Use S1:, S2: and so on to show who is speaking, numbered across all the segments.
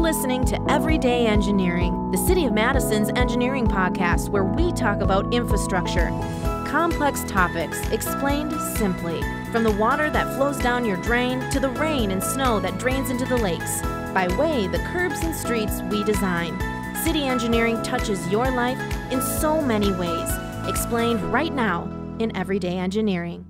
S1: listening to Everyday Engineering, the City of Madison's engineering podcast where we talk about infrastructure. Complex topics explained simply, from the water that flows down your drain to the rain and snow that drains into the lakes, by way the curbs and streets we design. City engineering touches your life in so many ways, explained right now in Everyday Engineering.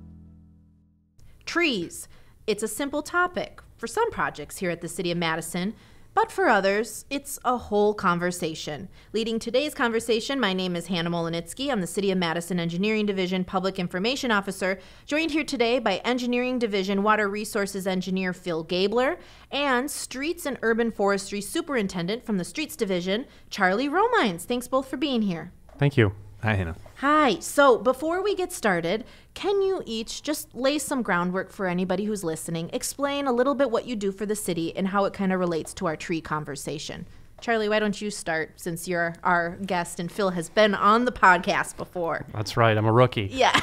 S1: Trees. It's a simple topic for some projects here at the City of Madison, but for others, it's a whole conversation. Leading today's conversation, my name is Hannah Mohelnitzky. I'm the City of Madison Engineering Division Public Information Officer, joined here today by Engineering Division Water Resources Engineer Phil Gaebler and Streets and Urban Forestry Superintendent from the Streets Division, Charlie Romines. Thanks both for being here.
S2: Thank you.
S3: Hi, Hannah.
S1: Hi. So before we get started, can you each just lay some groundwork for anybody who's listening? Explain a little bit what you do for the city and how it kind of relates to our tree conversation. Charlie, why don't you start since you're our guest and Phil has been on the podcast before?
S2: That's right. I'm a rookie.
S1: Yeah.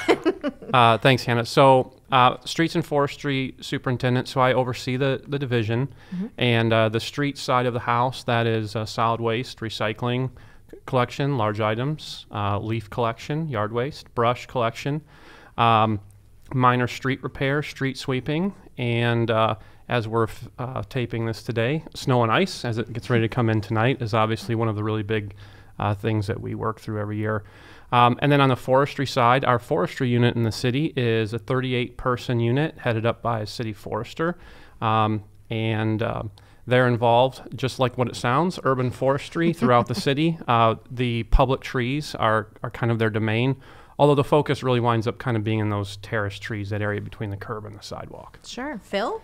S2: Thanks, Hannah. So Streets and Forestry Superintendent, so I oversee the division. And the street side of the house, that is solid waste, recycling, collection, large items, leaf collection, yard waste, brush collection, minor street repair, street sweeping, and as we're taping this today, snow and ice as it gets ready to come in tonight is obviously one of the really big things that we work through every year. And then on the forestry side, our forestry unit in the city is a 38-person unit headed up by a city forester, they're involved, just like what it sounds, urban forestry throughout the city. The public trees are kind of their domain, although the focus really winds up kind of being in those terrace trees, that area between the curb and the sidewalk.
S1: Sure. Phil?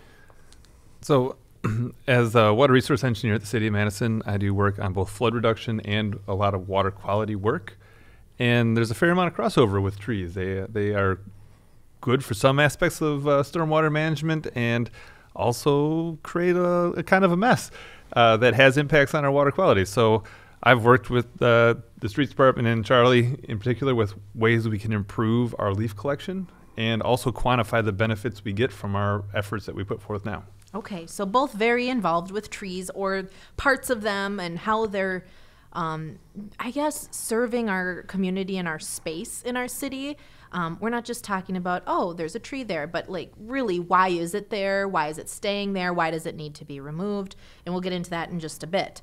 S3: So as a water resource engineer at the City of Madison, I do work on both flood reduction and a lot of water quality work. And there's a fair amount of crossover with trees. They are good for some aspects of stormwater management and also create a kind of a mess that has impacts on our water quality. So I've worked with the streets department and Charlie in particular with ways we can improve our leaf collection and also quantify the benefits we get from our efforts that we put forth now.
S1: Okay, so both very involved with trees or parts of them and how they're, I guess, serving our community and our space in our city. We're not just talking about, oh, there's a tree there, but like really, why is it there? Why is it staying there? Why does it need to be removed? And we'll get into that in just a bit.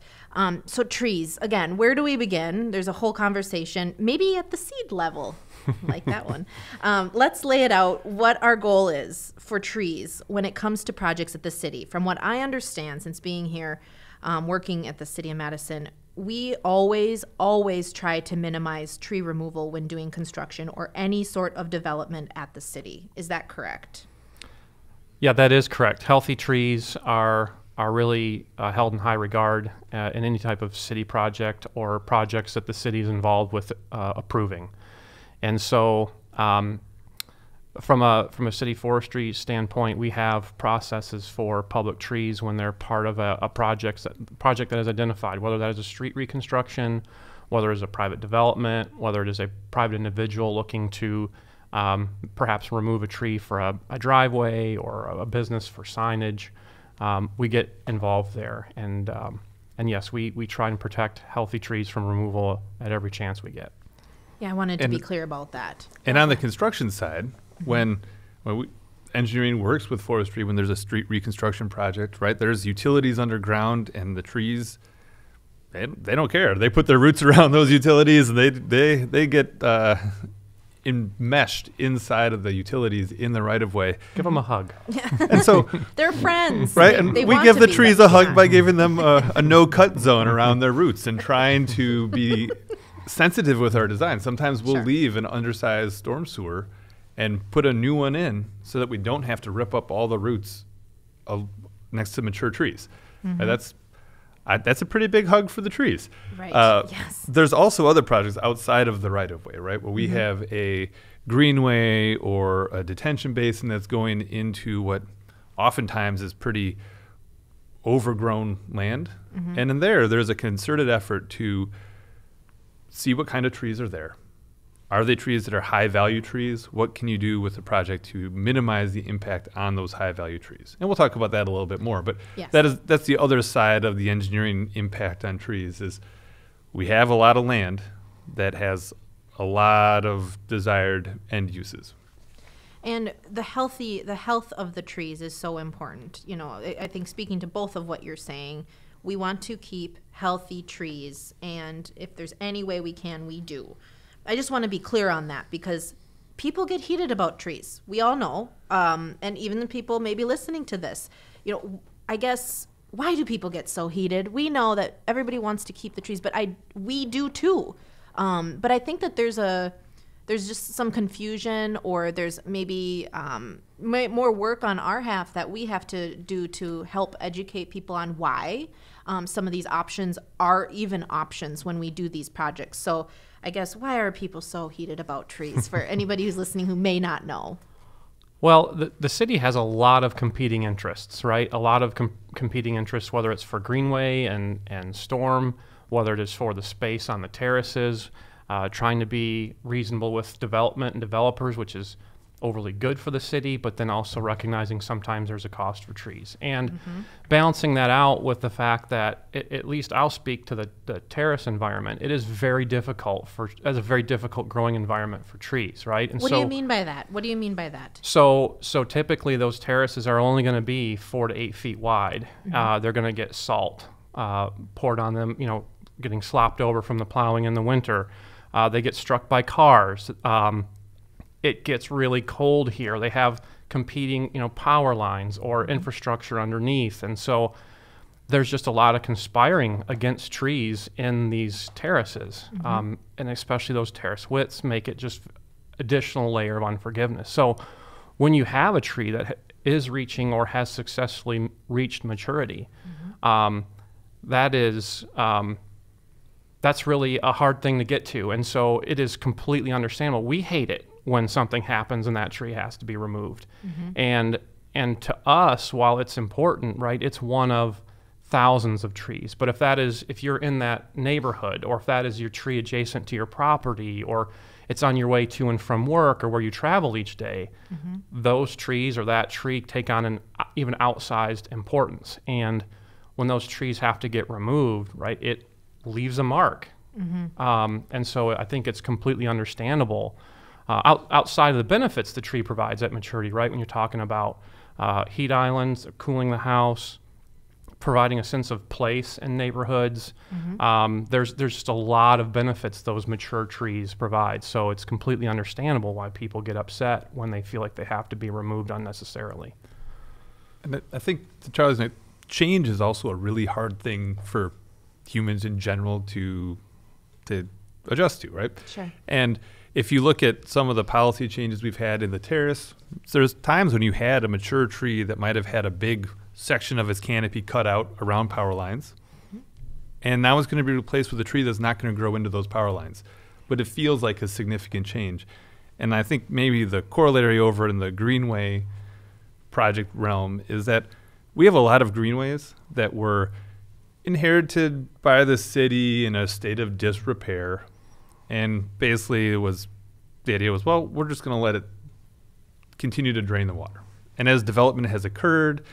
S1: So trees, again, where do we begin? There's a whole conversation, maybe at the seed level, like that one. Let's lay it out what our goal is for trees when it comes to projects at the city. From what I understand, since being here, working at the City of Madison, we always try to minimize tree removal when doing construction or any sort of development at the city. Is that correct?
S2: Yeah, that is correct. Healthy trees are really held in high regard in any type of city project or projects that the city is involved with approving. And so from a city forestry standpoint, we have processes for public trees when they're part of a project that is identified, whether that is a street reconstruction, whether it is a private development, whether it is a private individual looking to perhaps remove a tree for a driveway or a business for signage. We get involved there. And yes, we try and protect healthy trees from removal at every chance we get.
S1: Yeah, I wanted to be clear about that.
S3: And on the construction side, when engineering works with forestry, when there's a street reconstruction project, right, there's utilities underground and the trees, they don't care. They put their roots around those utilities and they get enmeshed inside of the utilities in the right of way.
S2: Give them a hug.
S3: And so
S1: they're friends.
S3: Right, and we give the trees a hug by giving them a no-cut zone around their roots and trying to be sensitive with our design. Sometimes we'll leave an undersized storm sewer and put a new one in so that we don't have to rip up all the roots next to mature trees. That's a pretty big hug for the trees.
S1: Right. Yes.
S3: There's also other projects outside of the right-of-way, right, where we have a greenway or a detention basin that's going into what oftentimes is pretty overgrown land. And in there's a concerted effort to see what kind of trees are there. Are they trees that are high value trees? What can you do with the project to minimize the impact on those high value trees? And we'll talk about that a little bit more, but
S1: Yes.
S3: that's the other side of the engineering impact on trees is we have a lot of land that has a lot of desired end uses.
S1: And the health of the trees is so important. You know, I think speaking to both of what you're saying, we want to keep healthy trees, and if there's any way we can, we do. I just want to be clear on that because people get heated about trees. We all know, and even the people maybe listening to this, you know, I guess, why do people get so heated? We know that everybody wants to keep the trees, but we do too. But I think that there's just some confusion, or there's maybe more work on our half that we have to do to help educate people on why some of these options are even options when we do these projects. So I guess, why are people so heated about trees, for anybody who's listening who may not know?
S2: Well, the city has a lot of competing interests, right? A lot of competing interests, whether it's for greenway and storm, whether it is for the space on the terraces, trying to be reasonable with development and developers, which is overly good for the city, but then also recognizing sometimes there's a cost for trees. And balancing that out with the fact that, at least I'll speak to the terrace environment, it is very difficult as a very difficult growing environment for trees, right? And
S1: what do you mean by that? What do you mean by that?
S2: So typically those terraces are only going to be 4 to 8 feet wide. They're going to get salt poured on them, you know, getting slopped over from the plowing in the winter. They get struck by cars. It gets really cold here. They have competing, you know, power lines or infrastructure underneath. And so there's just a lot of conspiring against trees in these terraces. And especially those terrace widths make it just additional layer of unforgiveness. So when you have a tree that is reaching or has successfully reached maturity, that's really a hard thing to get to. And so it is completely understandable. We hate it when something happens and that tree has to be removed. And to us, while it's important, right, it's one of thousands of trees. But if you're in that neighborhood, or if that is your tree adjacent to your property, or it's on your way to and from work, or where you travel each day, those trees or that tree take on an even outsized importance. And when those trees have to get removed, right, it leaves a mark. And so I think it's completely understandable, outside of the benefits the tree provides at maturity, right? When you're talking about heat islands, cooling the house, providing a sense of place in neighborhoods, there's just a lot of benefits those mature trees provide. So it's completely understandable why people get upset when they feel like they have to be removed unnecessarily.
S3: And I think, to Charlie's point, change is also a really hard thing for humans in general to adjust to, right?
S1: Sure.
S3: And if you look at some of the policy changes we've had in the terrace, there's times when you had a mature tree that might have had a big section of its canopy cut out around power lines, and now it's going to be replaced with a tree that's not going to grow into those power lines. But it feels like a significant change. And I think maybe the corollary over in the greenway project realm is that we have a lot of greenways that were inherited by the city in a state of disrepair, and basically the idea was, well, we're just going to let it continue to drain the water. And as development has occurred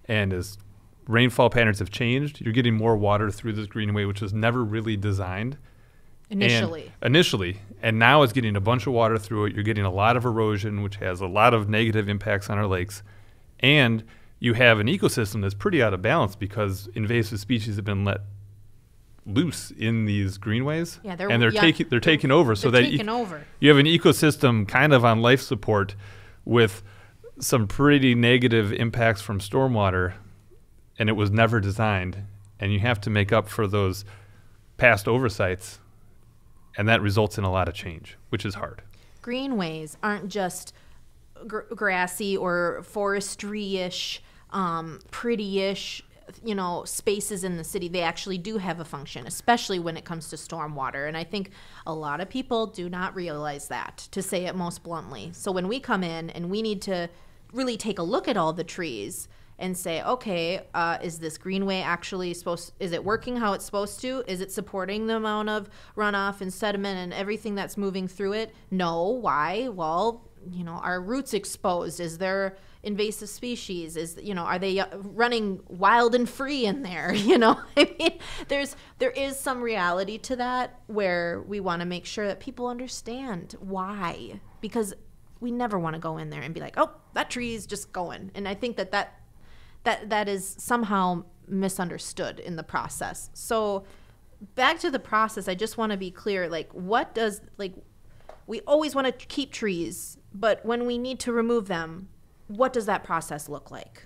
S3: and as rainfall patterns have changed, you're getting more water through this greenway, which was never really designed initially, and now it's getting a bunch of water through it. You're getting a lot of erosion, which has a lot of negative impacts on our lakes, and you have an ecosystem that's pretty out of balance because invasive species have been let loose in these greenways,
S1: Yeah,
S3: they're taking over. So
S1: They're
S3: that
S1: taking over.
S3: you have an ecosystem kind of on life support with some pretty negative impacts from stormwater, and it was never designed, and you have to make up for those past oversights, and that results in a lot of change, which is hard.
S1: Greenways aren't just grassy or forestry-ish, pretty-ish, you know, spaces in the city. They actually do have a function, especially when it comes to stormwater. And I think a lot of people do not realize that, to say it most bluntly. So when we come in and we need to really take a look at all the trees and say, okay, is this greenway actually is it working how it's supposed to? Is it supporting the amount of runoff and sediment and everything that's moving through it? No. Why? Well, are roots exposed? Is there invasive species? Are they running wild and free in there? I mean, there is some reality to that where we want to make sure that people understand why, because we never want to go in there and be like, oh, that tree is just going. And I think that is somehow misunderstood in the process. So back to the process, I just want to be clear, we always want to keep trees, but when we need to remove them, what does that process look like?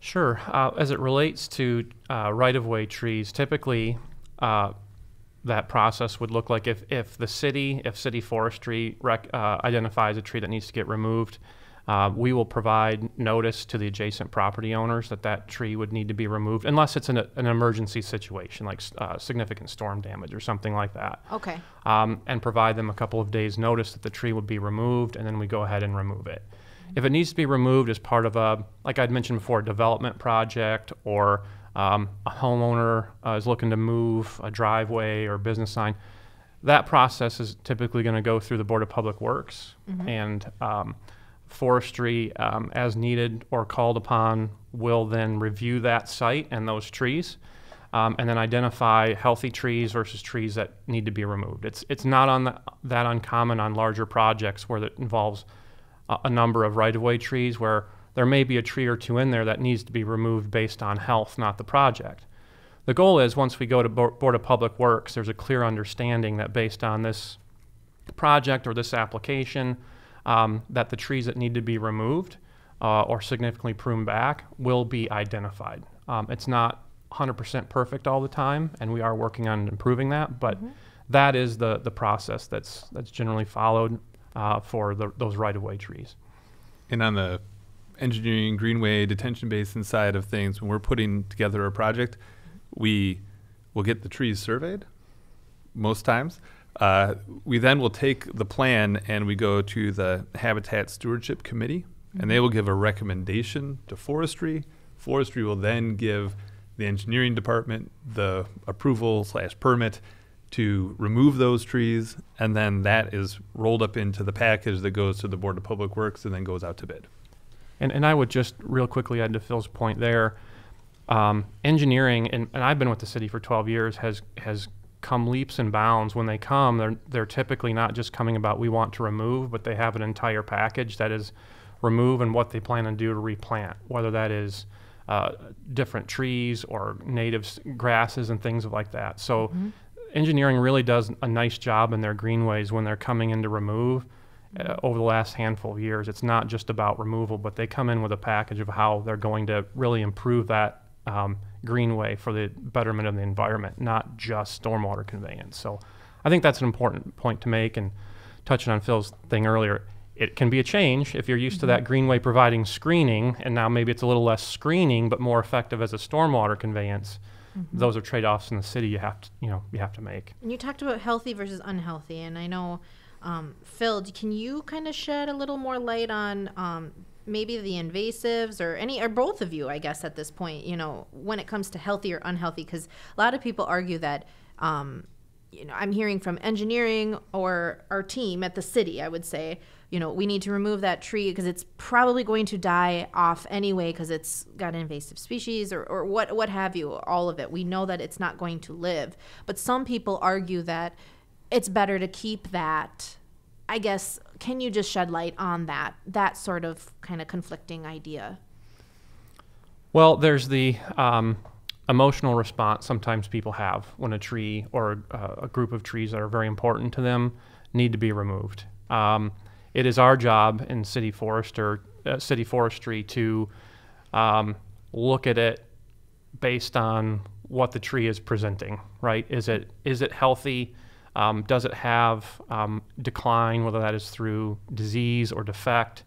S2: Sure. As it relates to right-of-way trees, typically that process would look like if city forestry identifies a tree that needs to get removed, we will provide notice to the adjacent property owners that tree would need to be removed, unless it's an emergency situation, like significant storm damage or something like that.
S1: Okay.
S2: And provide them a couple of days' notice that the tree would be removed, and then we go ahead and remove it. If it needs to be removed as part of like I'd mentioned before, a development project, or a homeowner is looking to move a driveway or business sign, that process is typically going to go through the Board of Public Works, and Forestry, as needed or called upon, will then review that site and those trees, and then identify healthy trees versus trees that need to be removed. It's not that uncommon on larger projects where that involves a number of right-of-way trees, where there may be a tree or two in there that needs to be removed based on health, not the project. The goal is, once we go to Board of Public Works, there's a clear understanding that based on this project or this application, that the trees that need to be removed or significantly pruned back will be identified. It's not 100% perfect all the time, and we are working on improving that, but that is the process that's generally followed for those right-of-way trees.
S3: And on the engineering, greenway, detention basin side of things, when we're putting together a project, we will get the trees surveyed most times. We then will take the plan and we go to the Habitat Stewardship Committee, and they will give a recommendation to Forestry. Forestry will then give the engineering department the approval/permit to remove those trees, and then that is rolled up into the package that goes to the Board of Public Works and then goes out to bid.
S2: And I would just real quickly add to Phil's point there, engineering, and I've been with the city for 12 years, has come leaps and bounds. When they come, they're typically not just coming about we want to remove, but they have an entire package that is remove and what they plan to do to replant, whether that is different trees or native grasses and things like that. So engineering really does a nice job in their greenways when they're coming in to remove. Over the last handful of years, it's not just about removal, but they come in with a package of how they're going to really improve that greenway for the betterment of the environment, not just stormwater conveyance. So I think that's an important point to make, and touching on Phil's thing earlier, it can be a change if you're used to that greenway providing screening, and now maybe it's a little less screening but more effective as a stormwater conveyance. Those are trade-offs in the city you have to make. And
S1: you talked about healthy versus unhealthy, and I know Phil, can you kind of shed a little more light on maybe the invasives or both of you, I guess, at this point, when it comes to healthy or unhealthy? Because a lot of people argue that, I'm hearing from engineering or our team at the city, I would say, we need to remove that tree because it's probably going to die off anyway because it's got an invasive species or what have you, all of it. We know that it's not going to live. But some people argue that it's better to keep that. I guess, can you just shed light on that sort of kind of conflicting idea?
S2: Well, there's the emotional response sometimes people have when a tree or a group of trees that are very important to them need to be removed. It is our job in city forestry to look at it based on what the tree is presenting, right? Is it healthy? Does it have decline, whether that is through disease or defect?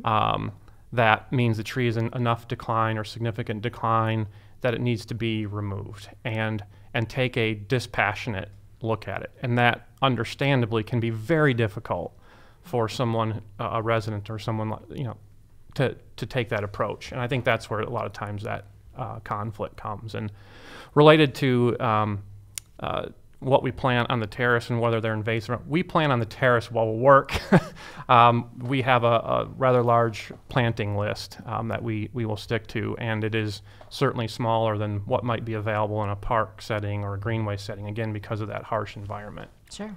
S2: That means the tree is in enough decline or significant decline that it needs to be removed, and take a dispassionate look at it. And that understandably can be very difficult for someone, a resident or someone, to take that approach. And I think that's where a lot of times that conflict comes. And related to what we plant on the terrace and whether they're invasive, we plant on the terrace while we work. We have a rather large planting list that we will stick to, and it is certainly smaller than what might be available in a park setting or a greenway setting, again, because of that harsh environment.
S1: Sure.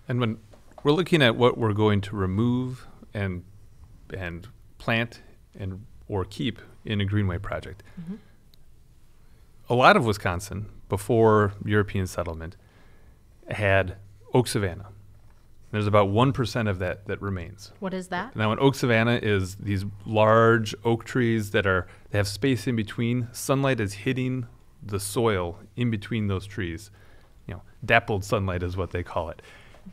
S3: And when we're looking at what we're going to remove and plant or keep in a greenway project, a lot of Wisconsin, before European settlement, had oak savanna. There's about 1% of that remains.
S1: What is that?
S3: Now, an oak savanna is these large oak trees that they have space in between. Sunlight is hitting the soil in between those trees. Dappled sunlight is what they call it.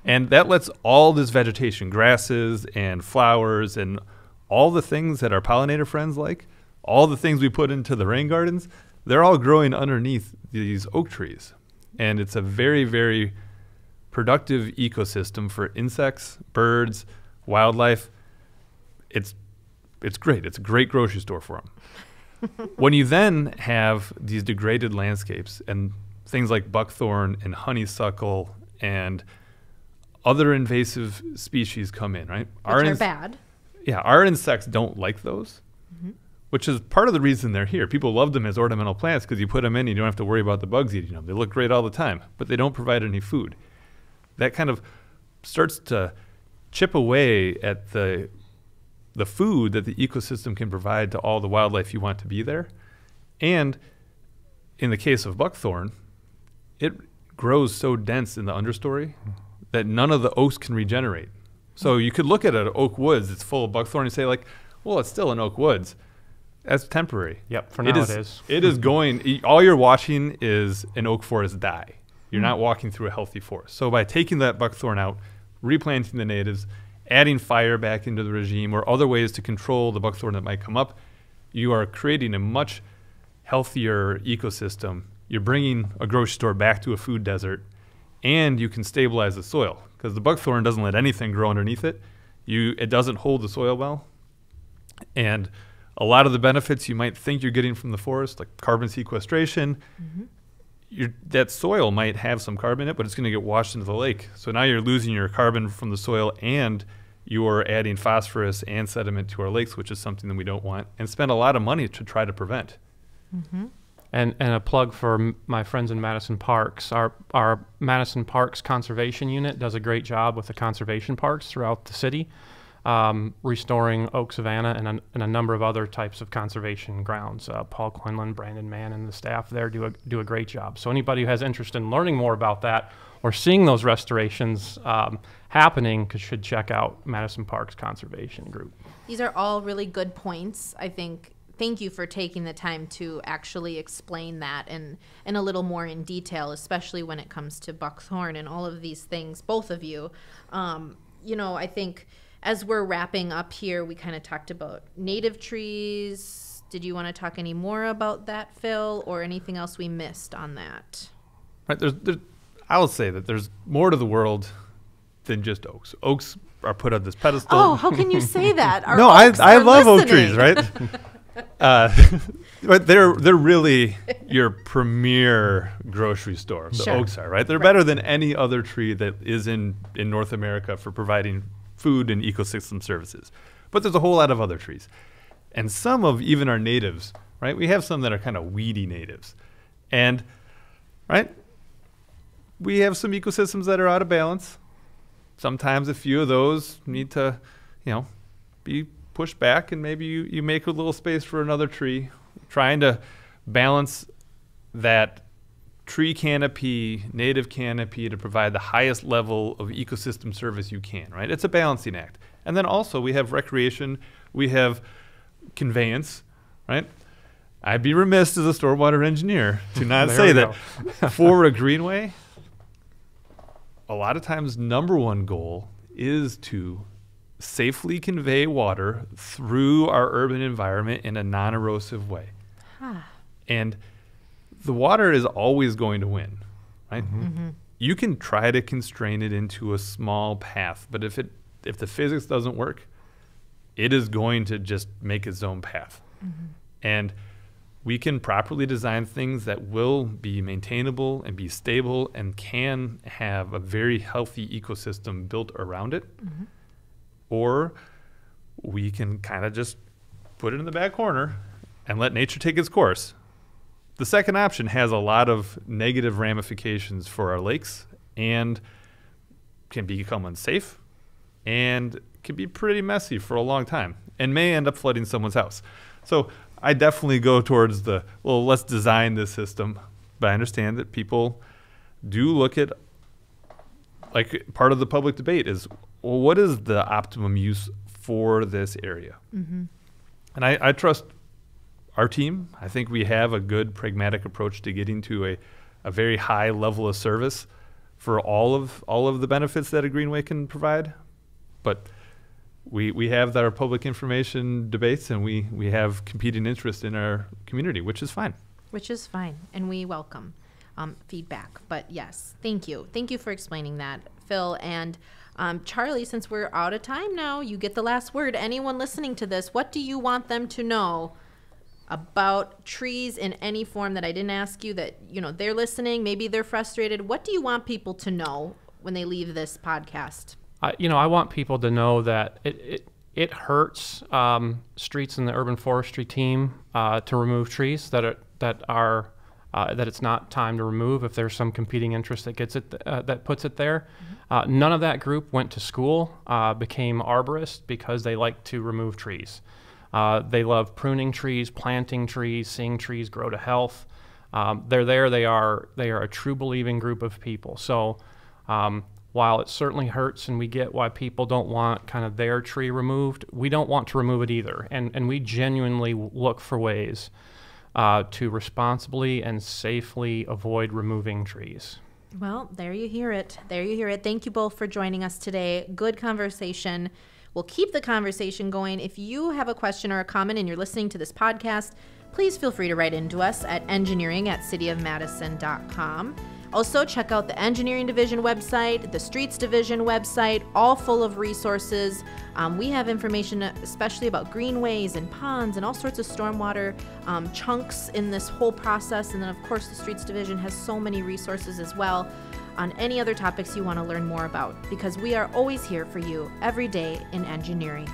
S3: And that lets all this vegetation, grasses and flowers and all the things that our pollinator friends like, all the things we put into the rain gardens, they're all growing underneath these oak trees. And it's a very, very productive ecosystem for insects, birds, wildlife. It's great. It's a great grocery store for them. When you then have these degraded landscapes and things like buckthorn and honeysuckle and other invasive species come in, right?
S1: Which are bad.
S3: Yeah, our insects don't like those, which is part of the reason they're here. People love them as ornamental plants because you put them in, you don't have to worry about the bugs eating them. They look great all the time, but they don't provide any food. That kind of starts to chip away at the food that the ecosystem can provide to all the wildlife you want to be there. And in the case of buckthorn, it grows so dense in the understory that none of the oaks can regenerate. So you could look at an oak woods that's full of buckthorn and say, like, well, it's still an oak woods. That's temporary.
S2: Yep, for now it is.
S3: It is going, all you're watching is an oak forest die. You're not walking through a healthy forest. So by taking that buckthorn out, replanting the natives, adding fire back into the regime or other ways to control the buckthorn that might come up, you are creating a much healthier ecosystem. You're bringing a grocery store back to a food desert, and you can stabilize the soil because the buckthorn doesn't let anything grow underneath it. It doesn't hold the soil well. And a lot of the benefits you might think you're getting from the forest, like carbon sequestration, that soil might have some carbon in it, but it's going to get washed into the lake. So now you're losing your carbon from the soil, and you're adding phosphorus and sediment to our lakes, which is something that we don't want, and spend a lot of money to try to prevent.
S2: And a plug for my friends in Madison Parks. Our Madison Parks Conservation Unit does a great job with the conservation parks throughout the city, restoring oak savanna and a number of other types of conservation grounds. Paul Quinlan, Brandon Mann, and the staff there do a great job. So anybody who has interest in learning more about that or seeing those restorations happening should check out Madison Parks Conservation Group.
S1: These are all really good points, I think. Thank you for taking the time to actually explain that in a little more in detail, especially when it comes to buckthorn and all of these things, both of you. I think as we're wrapping up here, we kind of talked about native trees. Did you want to talk any more about that, Phil, or anything else we missed on that?
S3: Right. I'll say that there's more to the world than just oaks. Oaks are put on this pedestal.
S1: Oh, how can you say that?
S3: No, I love oak trees, right? But they're really your premier grocery store. The oaks are, right? They're better than any other tree that is in North America for providing food and ecosystem services. But there's a whole lot of other trees. And some of even our natives, right? We have some that are kind of weedy natives. And, right, we have some ecosystems that are out of balance. Sometimes a few of those need to, be pushed back, and maybe you make a little space for another tree, trying to balance that tree canopy, native canopy, to provide the highest level of ecosystem service you can, right? It's a balancing act. And then also we have recreation, we have conveyance, right? I'd be remiss as a stormwater engineer to not say that for a greenway, a lot of times number one goal is to safely convey water through our urban environment in a non-erosive way. And the water is always going to win, right? You can try to constrain it into a small path, but if the physics doesn't work, it is going to just make its own path. And we can properly design things that will be maintainable and be stable and can have a very healthy ecosystem built around it. Or we can kind of just put it in the back corner and let nature take its course. The second option has a lot of negative ramifications for our lakes and can become unsafe and can be pretty messy for a long time and may end up flooding someone's house. So I definitely go towards let's design this system. But I understand that people do look at, like, part of the public debate is, well, what is the optimum use for this area? And I trust our team. I think we have a good pragmatic approach to getting to a very high level of service for all of the benefits that a greenway can provide. But we have our public information debates, and we have competing interests in our community, which is fine.
S1: Which is fine, and we welcome feedback. But yes, thank you. Thank you for explaining that, Phil. And Charlie, since we're out of time now, you get the last word. Anyone listening to this, what do you want them to know about trees in any form that I didn't ask you, that, you know, they're listening, maybe they're frustrated? What do you want people to know when they leave this podcast?
S2: I want people to know that it hurts streets and the urban forestry team to remove trees that it's not time to remove if there's some competing interest that gets it that puts it there. None of that group went to school, became arborists because they like to remove trees. They love pruning trees, planting trees, seeing trees grow to health. They're there. They are a true believing group of people. So while it certainly hurts and we get why people don't want kind of their tree removed, we don't want to remove it either. And we genuinely look for ways to responsibly and safely avoid removing trees.
S1: Well, there you hear it. There you hear it. Thank you both for joining us today. Good conversation. We'll keep the conversation going. If you have a question or a comment and you're listening to this podcast, please feel free to write into us at engineering@cityofmadison.com. Also, check out the Engineering Division website, the Streets Division website, all full of resources. We have information especially about greenways and ponds and all sorts of stormwater chunks in this whole process. And then, of course, the Streets Division has so many resources as well on any other topics you want to learn more about, because we are always here for you every day in engineering.